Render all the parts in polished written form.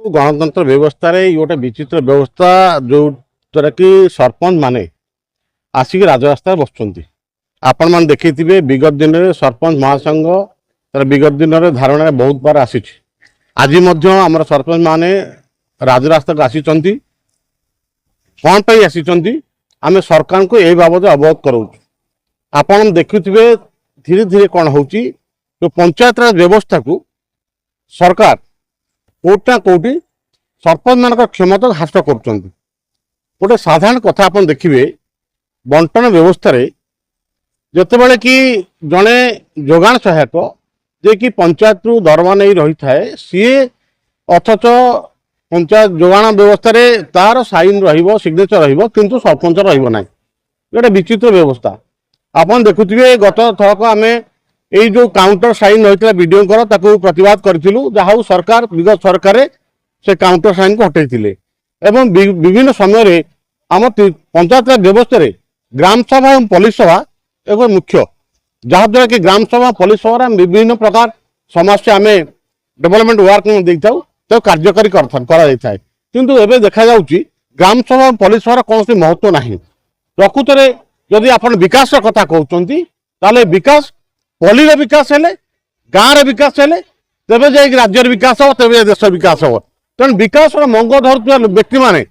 गणतंत्र व्यवस्था रे गोटे विचित्र व्यवस्था जो द्वारा कि सरपंच माने आसिक राजरास्ता बसुंट आपण मैंने देखी विगत दिन में सरपंच महासंघ तर विगत दिन में धारणा बहुत बार आसी आज आम सरपंच माने राजरास्ता को आसी कौन पर आसी आम सरकार को यही बाबद अवगत कराऊ आपण देखुवे धीरे धीरे कौन हो पंचायत राज व्यवस्था को सरकार कोटा कोटी सरपंच मान क्षमता ह्रास कर गोटे साधारण कथा आप देखिए बंटन व्यवस्था जितेबाला कि जड़े जोगाण सहायक जे कि पंचायत रु दरमा नहीं रही थाए सी अथच पंचायत जोगाण व्यवस्था तार साइन सिग्नेचर किंतु सरपंच रही गोटे विचित्र व्यवस्था आपन देखुए गत थरक आम यही जो काउंटर साइन रही है विडीओ प्रतिवाद करूँ जहाँ सरकार विगत सरकार से काउंटर साइन को हटाई एवं विभिन्न समय आम पंचायत व्यवस्था ग्राम सभा और पुलिस सभा एक मुख्य जहाद्वारा कि ग्राम सभा पुलिस सभा विभिन्न प्रकार समस्या आम डेवलपमेंट वर्क देता तो कार्यकारी किंतु एवं देखा ग्राम सभा पुलिस सभा कौन महत्व ना प्रकृत में जदि आप विकास कथा कहते विकास पल्ली विकास है गाँव विकास है तेज जा राज्य विकास हम तेज देश विकास हम तेणु विकास मंग धरुवा व्यक्ति माने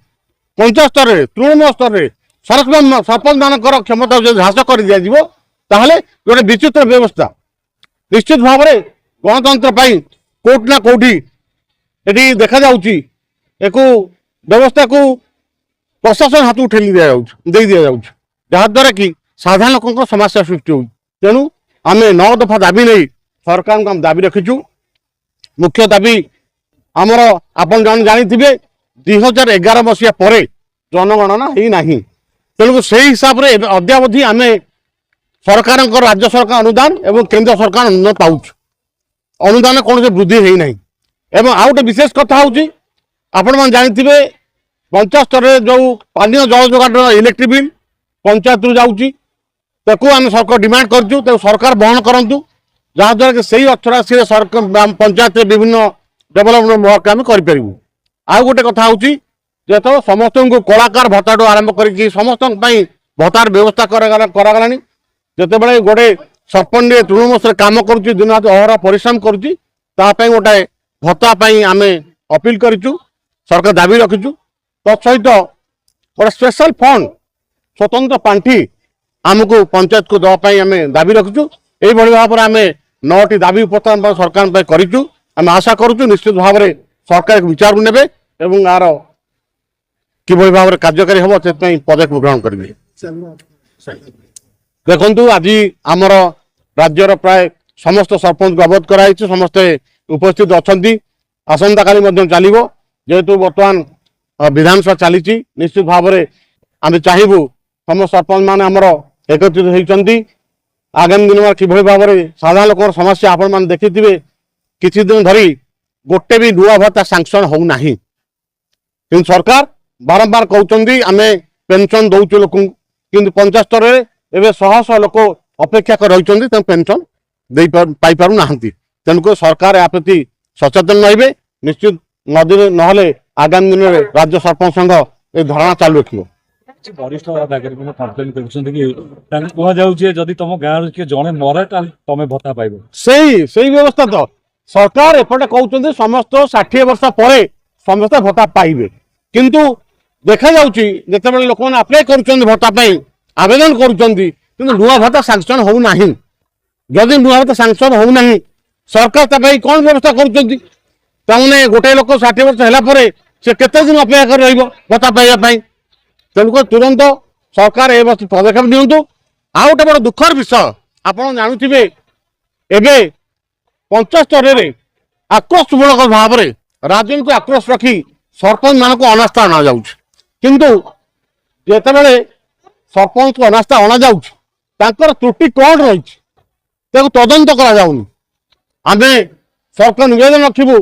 पंचायत स्तर में तृणमूल स्तर में सरपंच मान क्षमता ह्रास कर दिया गोटे विचित्र व्यवस्था निश्चित भाव में गणतंत्र कोट ना कोठी ये देखा एक व्यवस्था को प्रशासन हाथ ठेली दे दिया जहाद्वारा कि साधारण लोक समस्या सृष्टि हो तेणु आम 9 दफा दाबी नहीं सरकार को आम दाबी रखीचु मुख्य दाबी आमर आपन जानी 2011 मसीहा पर जनगणना ही नहीं तेणु से हिसाब से अद्यावधि आम सरकार राज्य सरकार अनुदान एवं केंद्र सरकार अनुदान पाऊँ अनुदान कौन से वृद्धि है एवं आउ गोटे विशेष कथा हूँ आपण मैंने जानी पंचायत स्तर में जो पानी जल जोगाण इलेक्ट्रिक बिल पंचायत रु जाऊँगी आम सरकार डिमांड करूँ सरकार बहन करूँ जहाद्वारा कि सही अर्थराशि सरकार पंचायत विभिन्न डेवलपमेंट वर्क आम करूँ आउ गोटे कथा हूँ जो समस्त को कलाकार भत्ता आरंभ कर समस्त भत्तार व्यवस्था कराला जिते गोटे सरपंच तृणमूल कम कर दिन रात अहरा परिश्रम करुँच गोटे भत्ता आम अपील करूँ सरकार दाबी रखीचु तत्सहित गोटे स्पेशल फंड स्वतंत्र पांठी आमको पंचायत को दवाई आम दाबी रखीचु यही भाव में आम 9टी दाबी उपस्थापन सरकार करूँ आम आशा करूँ निश्चित भाव में सरकार एक विचार ने यार कि भाव में कार्यकारी हम से पदक्षेप ग्रहण करेंगे देखु आज आमर राज्यर प्राय समस्त सरपंच को अवगत कराई समस्ते उपस्थित अच्छा आसंता काली चलो जेहेतु बर्तमान विधानसभा चली निश्चित भाव में आम चाहबू समस्त सरपंच मान आमर एकत्रित होती आगामी दिन में कि भाव में साधारण लोक समस्या आपण मैंने देखी थे किसी दिन धरी गोटे भी नुआ भत्ता सांक्शन होना कि सरकार बारंबार कहते आम पेंशन दौचु लोक कि पंचायत स्तर में शह शह लोक अपेक्षा कर रही पेंशन पाई पारु ना तेणुक सरकार या प्रति सचेतन रही निश्चित नदी ना आगामी दिन में राज्य सरपंच संघ ये धारणा चालू रखियो वरिष्ठ नागरिक कम्प्लेन करुँच तुम गाँव किए जड़े मरे तुम भत्ता पाइब सही व्यवस्था तो सरकार एपटे कहते समस्त 60 वर्ष पर समस्त भत्ता पाइबे किंतु देखा जिते लोक मैंने अप्लाई कर भत्ता आवेदन कर नुआ भत्ता सांक्शन होना जदि नुआ भत्ता सांक्शन होना सरकार कौन व्यवस्था कर गोटे लोक 60 वर्ष है से केते दिन अपेक्षा कर रही भत्ता पाइबा तेणुक तुरंत सरकार ए पदक्षेप नियंतु आ गोटे बड़ दुखर विषय आप जानुवे एवं पंचायत स्तर में आक्रोशमूलक भाव में राजनीति आक्रोश रखी सरपंच मान को अनास्था अणा किंतु जितेबाला सरपंच को अनास्था अणा त्रुटि कौन रही तदंत कराऊनी आम सरकार निवेदन रखू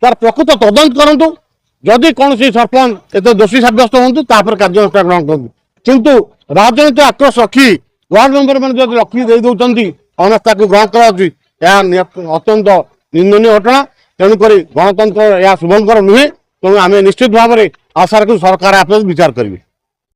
तार प्रकृत तदंत करूँ जदि कौन सरपंच एत दोषी सब्यस्त हूँ कार्यानुष्ठान ग्रहण करूँ किंतु राजनीति आक्रोश रखी वार्ड मेंबर मैंने रखी दे दौरान अनास्था को ग्रहण कर अत्यंत निंदनीय घटना तेणुक गणतंत्र यह शुभंकर नुहे ତେଣୁ ଆମେ ନିଶ୍ଚିତ ଭାବରେ ଆଶା ରଖୁ ସରକାର ଆପଣ ବିଚାର କରିବେ।